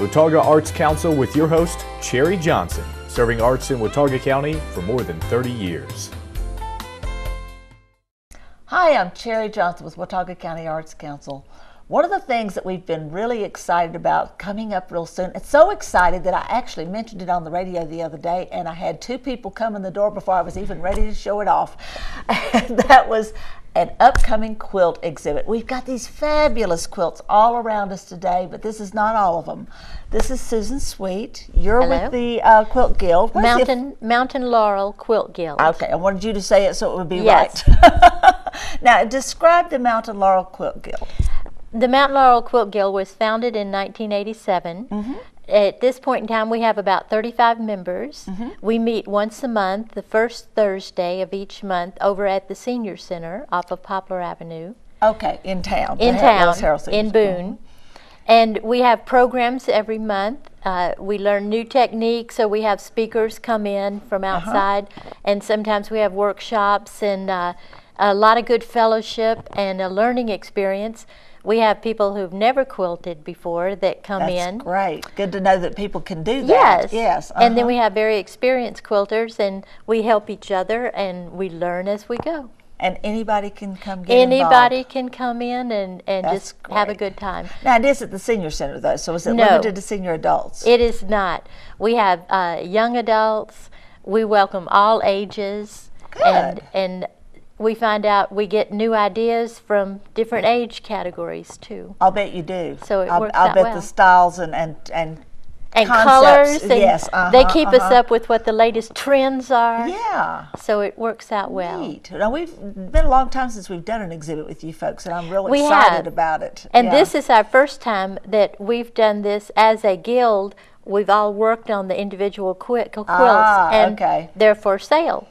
Watauga Arts Council with your host, Cherry Johnson, serving arts in Watauga County for more than 30 years. Hi, I'm Cherry Johnson with Watauga County Arts Council. One of the things that we've been really excited about coming up real soon, it's so excited that I actually mentioned it on the radio the other day, and I had 2 people come in the door before I was even ready to show it off. And that was an upcoming quilt exhibit. We've got these fabulous quilts all around us today, but this is not all of them. This is Susan Sweet. You're Hello. with the Quilt Guild. Mountain Laurel Quilt Guild. Okay, I wanted you to say it so it would be Yes. right. Now, describe the Mountain Laurel Quilt Guild. The Mountain Laurel Quilt Guild was founded in 1987. At this point in time, we have about 35 members. We meet once a month, the first Thursday of each month, over at the Senior Center off of Poplar Avenue. Okay, in town. In Boone. And we have programs every month. We learn new techniques, so we have speakers come in from outside, and sometimes we have workshops and a lot of good fellowship and a learning experience. We have people who've never quilted before that come in. That's great. Good to know that people can do that. Yes. Yes. And then we have very experienced quilters, and we help each other, and we learn as we go. And anybody can come get Anybody involved. can come in and just have a good time. Now, it is at the Senior Center, though, so is it No. limited to senior adults? It is not. We have young adults. We welcome all ages. Good. And we find out we get new ideas from different age categories too. I'll bet you do. So it works I'll out bet well. the styles and And concepts, colors, and yes, they keep us up with what the latest trends are. Yeah. So it works out well. Neat. Now, we've been a long time since we've done an exhibit with you folks, and I'm really We excited have. about it. And Yeah. this is our first time that we've done this as a guild. We've all worked on the individual quilts, and okay. they're for sale.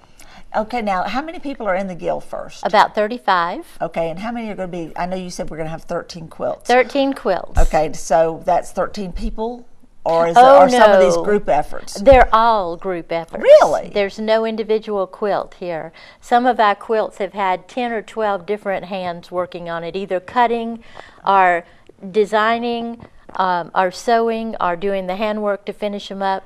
Okay, now, how many people are in the guild first? About 35. Okay, and how many are going to be, I know you said we're going to have 13 quilts. 13 quilts. Okay, so that's 13 people? Or Oh, are some of these no. group efforts? They're all group efforts. Really? There's no individual quilt here. Some of our quilts have had 10 or 12 different hands working on it, either cutting or designing or sewing or doing the handwork to finish them up.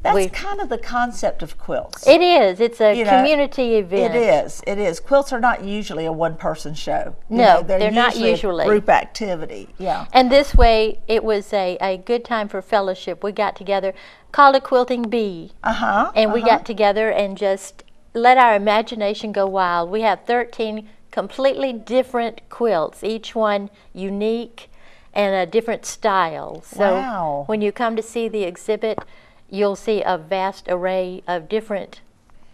That's kind of the concept of quilts. It is. It's a You know, community event. It is. It is. Quilts are not usually a one-person show. No, they're not usually usually. a group activity. Yeah. And this way, it was a good time for fellowship. We got together, called a quilting bee, and we got together and just let our imagination go wild. We have 13 completely different quilts, each one unique and a different style. So Wow. when you come to see the exhibit, you'll see a vast array of different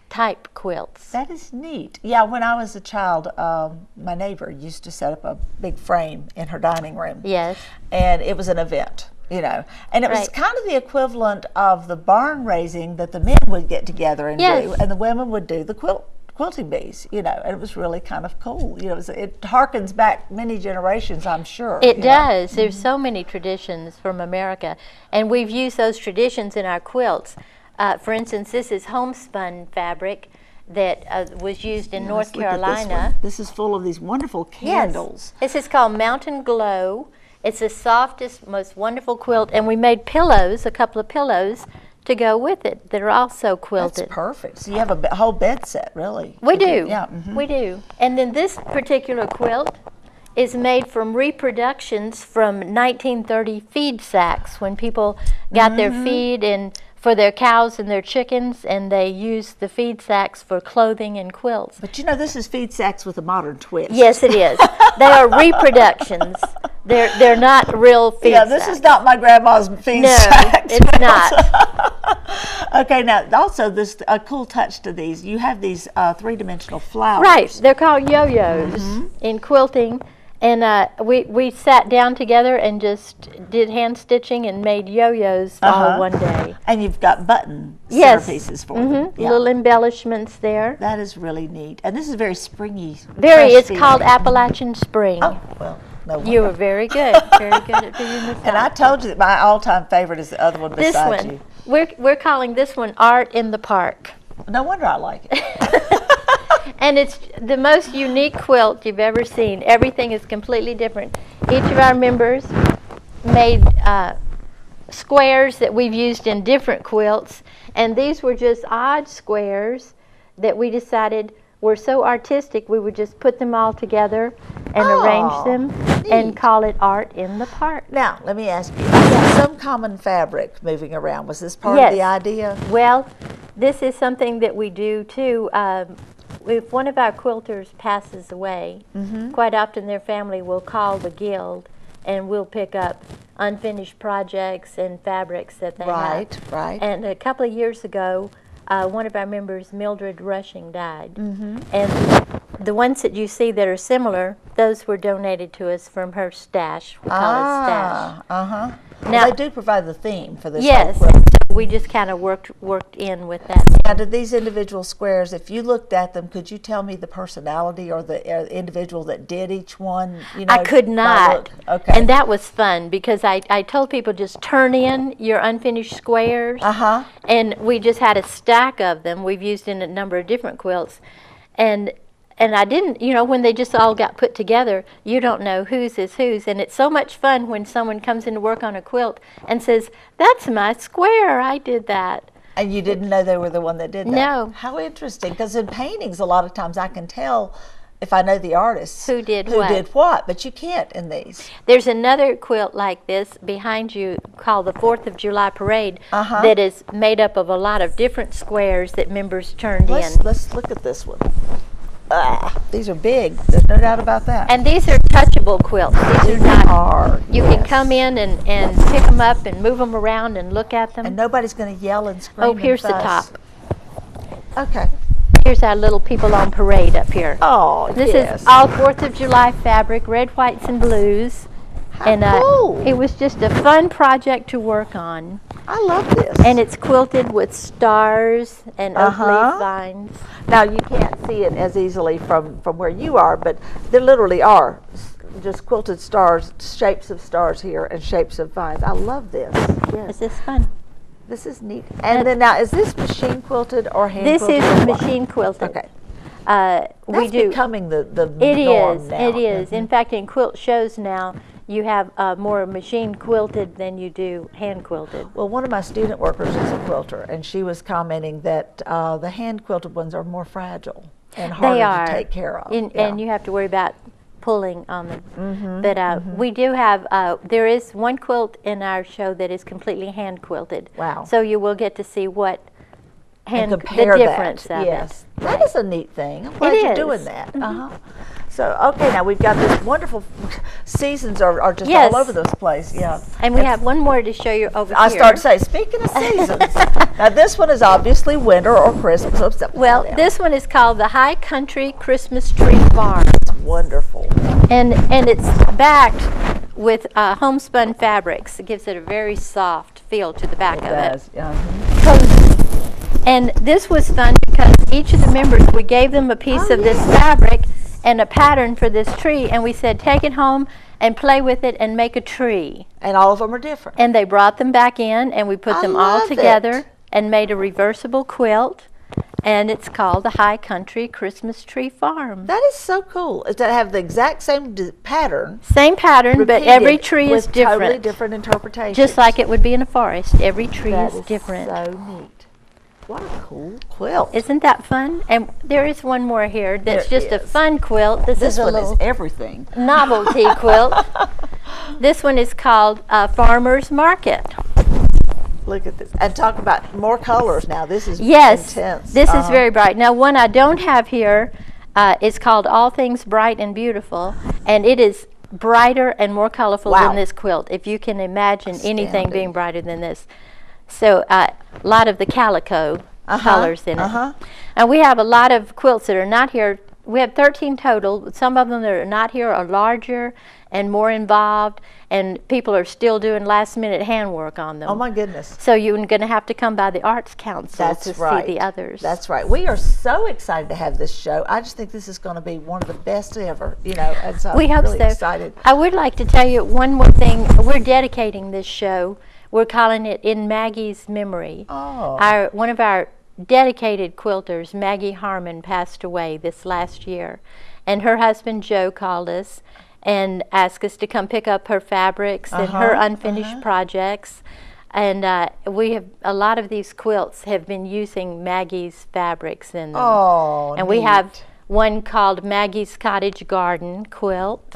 type quilts. That is neat. Yeah, when I was a child, my neighbor used to set up a big frame in her dining room. Yes. And it was an event, you know. And it was Right. kind of the equivalent of the barn raising that the men would get together and Yes. do, and the women would do the quilting bees, you know, and it was really kind of cool. You know, it harkens back many generations, I'm sure. It you know. does. There's so many traditions from America, and we've used those traditions in our quilts. For instance, this is homespun fabric that was used in North Let's look at this Carolina. one. This is full of these wonderful candles. Yes. This is called Mountain Glow. It's the softest, most wonderful quilt, and we made pillows, a couple of pillows, to go with it that are also quilted. That's perfect. So you have a whole bed set, really. We do. Yeah. We do. And then this particular quilt is made from reproductions from 1930 feed sacks, when people got their feed in for their cows and their chickens, and they used the feed sacks for clothing and quilts. But you know, this is feed sacks with a modern twist. Yes, it is. They are reproductions. They're not real feed Yeah, sacks. this is not my grandma's feed No, sacks. it's not. Okay, now also this a cool touch to these. You have these three-dimensional flowers. Right, they're called yo-yos in quilting, and we sat down together and just did hand stitching and made yo-yos all one day. And you've got button Yes. centerpieces for them. Yeah. Little embellishments there. That is really neat. And this is very springy. Very, fresh it's called feeling. Appalachian Spring. Oh, well, no You wonder. were very good, very good at figuring this And I out. told you that my all-time favorite is the other one This beside one, you. we're calling this one Art in the Park. No wonder I like it. And it's the most unique quilt you've ever seen. Everything is completely different. Each of our members made squares that we've used in different quilts, and these were just odd squares that we decided were so artistic we would just put them all together and arrange them and call it art in the park. Now, let me ask you, I got some common fabric moving around. Was this part of the idea? Well, this is something that we do too. If one of our quilters passes away, quite often their family will call the guild and we'll pick up unfinished projects and fabrics that they have. Right. And a couple of years ago, one of our members, Mildred Rushing, died. And the ones that you see that are similar, those were donated to us from her stash. We call it stash. Now, they do provide the theme for this. Yes, we just kind of worked in with that. Now, did these individual squares, if you looked at them, could you tell me the personality or the individual that did each one? You know, I could not. Okay. And that was fun because I told people just turn in your unfinished squares. And we just had a stack of them. We've used in a number of different quilts. And I didn't, you know, when they just all got put together, you don't know whose is whose. And it's so much fun when someone comes in to work on a quilt and says, "That's my square, I did that." And you didn't know they were the one that did that? No. How interesting, because in paintings, a lot of times I can tell if I know the artist who did what, but you can't in these. There's another quilt like this behind you called the 4th of July Parade that is made up of a lot of different squares that members turned in. Let's look at this one. These are big. There's no doubt about that. And these are touchable quilts. These are not. You can come in and pick them up and move them around and look at them. And nobody's going to yell and scream. Oh, here's the top. Okay. Here's our little people on parade up here. Oh, this is all 4th of July fabric, red, whites, and blues. How cool. It was just a fun project to work on. I love this. And it's quilted with stars and oak leaf vines. Now, you can't see it as easily from where you are, but there literally are just quilted stars, shapes of stars here, and shapes of vines. I love this. Yes. Is this fun? This is neat. And then now, is this machine quilted or hand this quilted? This is machine quilted. Okay. That's becoming the it norm is, now. It is. In fact, in quilt shows now, you have more machine quilted than you do hand quilted. Well, one of my student workers is a quilter, and she was commenting that the hand quilted ones are more fragile and harder to take care of. And you have to worry about pulling on them. But we do have, there is one quilt in our show that is completely hand quilted. Wow. So you will get to see what the difference of yes. it. That is a neat thing. I'm glad you're doing that. So, okay, now we've got this wonderful, seasons are just all over this place. Yeah. And we have one more to show you over here. I start to say, speaking of seasons, now this one is obviously winter or Christmas. Well, this one is called the High Country Christmas Tree Farm. It's wonderful. And it's backed with homespun fabrics. It gives it a very soft feel to the back of it. It does, And this was fun because each of the members, we gave them a piece of this fabric and a pattern for this tree, and we said, take it home and play with it and make a tree. And all of them are different. And they brought them back in, and we put them all together and made a reversible quilt, and it's called the High Country Christmas Tree Farm. That is so cool. Is that have the exact same pattern? Same pattern, but every tree is different. Totally different interpretations. Just like it would be in a forest. Every tree is different. That is so neat. What a cool quilt. Isn't that fun? And there is one more here that's just a fun quilt. This is a little is everything. Novelty quilt. This one is called Farmer's Market. Look at this. And talk about more colors now. This is intense. This is Uh-huh. very bright. Now, one I don't have here is called All Things Bright and Beautiful, and it is brighter and more colorful than this quilt, if you can imagine anything being brighter than this. So a lot of the calico colors in it. And we have a lot of quilts that are not here. We have 13 total. Some of them that are not here are larger and more involved, and people are still doing last-minute handwork on them. Oh, my goodness. So you're going to have to come by the Arts Council to see the others. That's right. We are so excited to have this show. I just think this is going to be one of the best ever, you know, and so we I'm hope really excited. I would like to tell you one more thing. We're dedicating this show. We're calling it In Maggie's Memory. Oh. One of our dedicated quilters, Maggie Harmon, passed away this last year. And her husband, Joe, called us and asked us to come pick up her fabrics and her unfinished projects. And we have a lot of these quilts have been using Maggie's fabrics in them. Oh, and neat. we have one called Maggie's Cottage Garden quilt.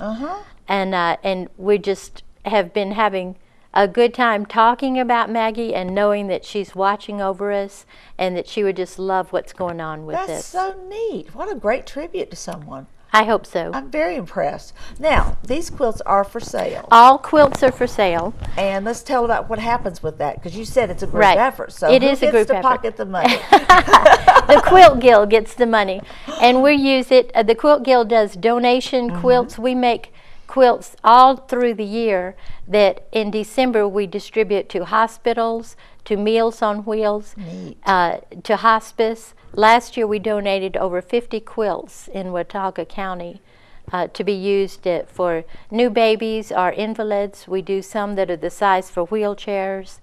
And we just have been having a good time talking about Maggie and knowing that she's watching over us and that she would just love what's going on with That's this. so neat. What a great tribute to someone. I hope so. I'm very impressed. Now, these quilts are for sale. All quilts are for sale. And let's tell about what happens with that, because you said it's a group Right. effort. So It who is a gets group to effort. pocket the money? The Quilt Guild gets the money, and we use it. The Quilt Guild does donation quilts. We make quilts all through the year that in December we distribute to hospitals, to Meals on Wheels, to hospice. Last year we donated over 50 quilts in Watauga County to be used for new babies or invalids. We do some that are the size for wheelchairs.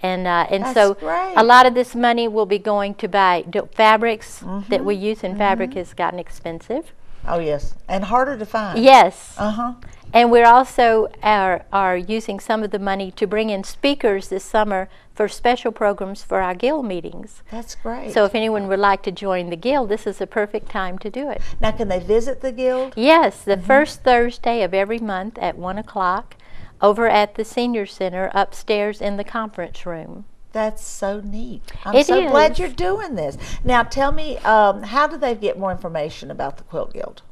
And so great. a lot of this money will be going to buy fabrics that we use, and fabric has gotten expensive. Oh, yes. And harder to find. Yes. Uh-huh. And we're also are using some of the money to bring in speakers this summer for special programs for our guild meetings. That's great. So if anyone would like to join the guild, this is a perfect time to do it. Now, can they visit the guild? Yes, the first Thursday of every month at 1 o'clock over at the Senior Center upstairs in the conference room. That's so neat. I'm It so glad is. you're doing this. Now, tell me, how do they get more information about the Quilt Guild?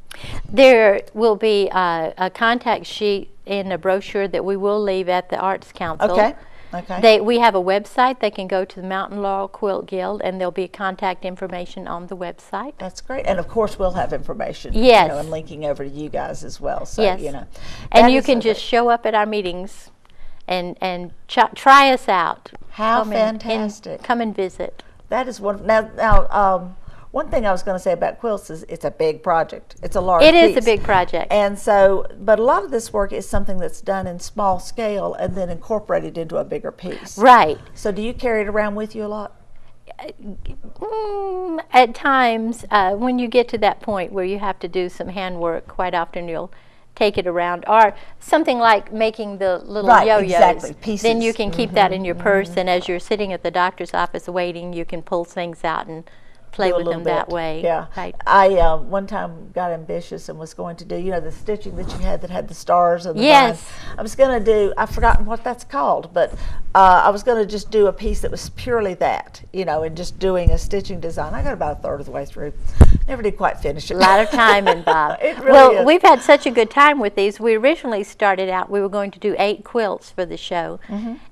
There will be a contact sheet in a brochure that we will leave at the Arts Council. Okay. Okay. We have a website. They can go to the Mountain Laurel Quilt Guild, and there'll be contact information on the website. That's great. And of course, we'll have information. Yes. You know, and linking over to you guys as well. So, Yes. you know. And that you is can so just great. show up at our meetings and try us out. How Come and fantastic. come and visit. That is one. Now, one thing I was going to say about quilts is it's a big project. It's a large It is a piece. big project. And so, but a lot of this work is something that's done in small scale and then incorporated into a bigger piece. Right. So do you carry it around with you a lot? At times, when you get to that point where you have to do some handwork, quite often you'll take it around. Or something like making the little Right, yo-yos. exactly, pieces. Then you can keep that in your purse, and as you're sitting at the doctor's office waiting, you can pull things out and play Do a with them little that bit. way. Yeah. Right. I one time got ambitious and was going to do, you know, the stitching that you had that had the stars and the Yes. vine. I was going to do, I've forgotten what that's called, but I was going to just do a piece that was purely that, you know, and just doing a stitching design. I got about a third of the way through. Never did quite finish it. A lot of time involved. It really well, is. we've had such a good time with these. We originally started out, we were going to do 8 quilts for the show.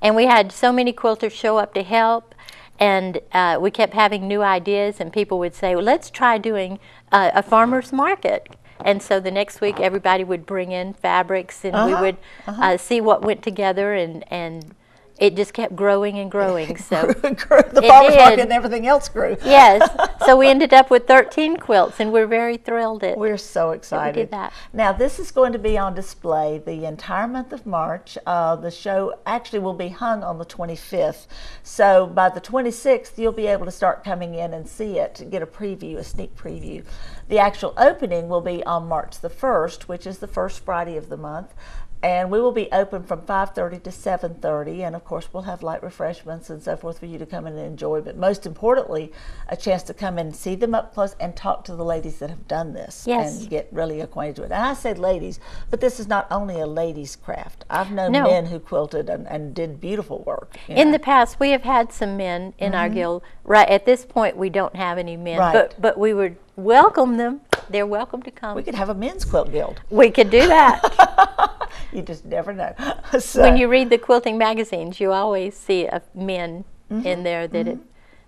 And we had so many quilters show up to help. And we kept having new ideas, and people would say, well, let's try doing a farmer's market. And so the next week, everybody would bring in fabrics, and we would see what went together, and it just kept growing and growing. So the it farmer's did. market and everything else grew. Yes. So we ended up with 13 quilts, and we're very thrilled at We're so excited. did that. Now, this is going to be on display the entire month of March. The show actually will be hung on the 25th. So by the 26th, you'll be able to start coming in and see it, get a preview, a sneak preview. The actual opening will be on March the 1st, which is the first Friday of the month. And we will be open from 5:30 to 7:30, and of course we'll have light refreshments and so forth for you to come in and enjoy. But most importantly, a chance to come and see them up close and talk to the ladies that have done this Yes. and get really acquainted with it. And I say ladies, but this is not only a ladies' craft. I've known No. men who quilted and did beautiful work. you In know. the past, we have had some men in our guild. Right at this point, we don't have any men, Right. but we would welcome them. They're welcome to come. We could have a men's quilt guild. We could do that. You just never know. So, When you read the quilting magazines, you always see men in there that have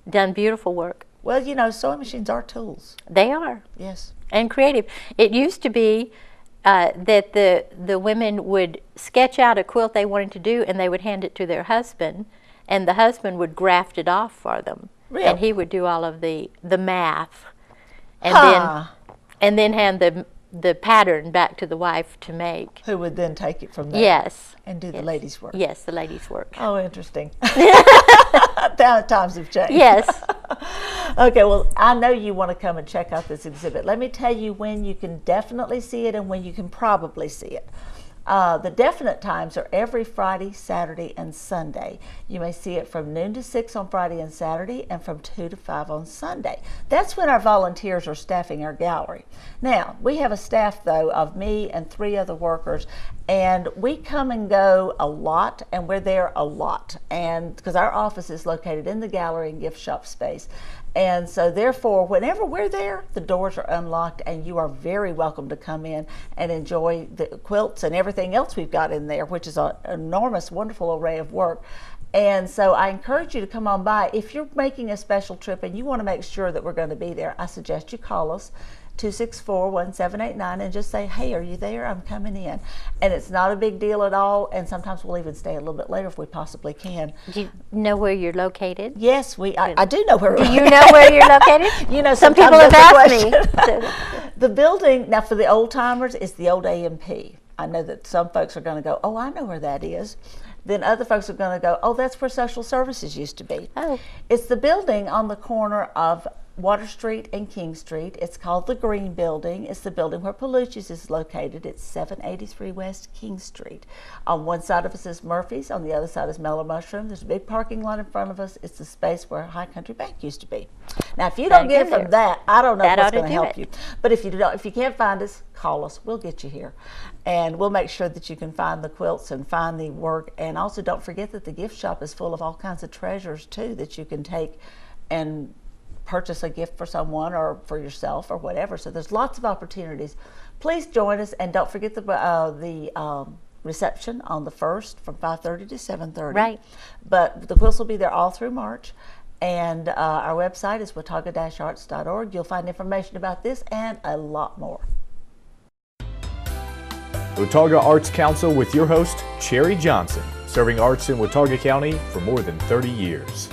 done beautiful work. well, you know, sewing machines are tools. They are, Yes. and creative. It used to be that the women would sketch out a quilt they wanted to do, and they would hand it to their husband, and the husband would graft it off for them. Really? And he would do all of the math, and Huh. then hand the pattern back to the wife to make. Who would then take it from there Yes. and do the Yes. ladies' work. Yes, the ladies' work. Oh, interesting. Times have changed. Yes. Okay, well, I know you want to come and check out this exhibit. Let me tell you when you can definitely see it and when you can probably see it. The definite times are every Friday, Saturday, and Sunday. You may see it from noon to 6 on Friday and Saturday, and from 2 to 5 on Sunday. That's when our volunteers are staffing our gallery. Now, we have a staff, though, of me and 3 other workers, and we come and go a lot, and we're there a lot, and because our office is located in the gallery and gift shop space. And so therefore, whenever we're there, the doors are unlocked, and you are very welcome to come in and enjoy the quilts and everything else we've got in there, which is an enormous, wonderful array of work. And so I encourage you to come on by. If you're making a special trip and you want to make sure that we're going to be there, I suggest you call us, 264-1789, and just say, hey, are you there? I'm coming in. And it's not a big deal at all, and sometimes we'll even stay a little bit later if we possibly can. Do you know where you're located? Yes, I do know where we're located. Do you know where you're located? You know, some people have asked me. The building, now for the old timers, is the old AMP. I know that some folks are going to go, oh, I know where that is. Then other folks are going to go, oh, that's where social services used to be. Oh. It's the building on the corner of Water Street and King Street. It's called the Green Building. It's the building where Palucci's is located. It's 783 West King Street. On one side of us is Murphy's, on the other side is Mellow Mushroom. There's a big parking lot in front of us. It's the space where High Country Bank used to be. Now, if you don't get from that, I don't know what's going to help you. But if you can't find us, call us. We'll get you here. And we'll make sure that you can find the quilts and find the work. And also don't forget that the gift shop is full of all kinds of treasures, too, that you can take and purchase a gift for someone or for yourself or whatever. So there's lots of opportunities. Please join us, and don't forget the reception on the 1st from 5:30 to 7:30. Right. But the quilts will be there all through March. And our website is watauga-arts.org. You'll find information about this and a lot more. Watauga Arts Council with your host, Cherry Johnson, serving arts in Watauga County for more than 30 years.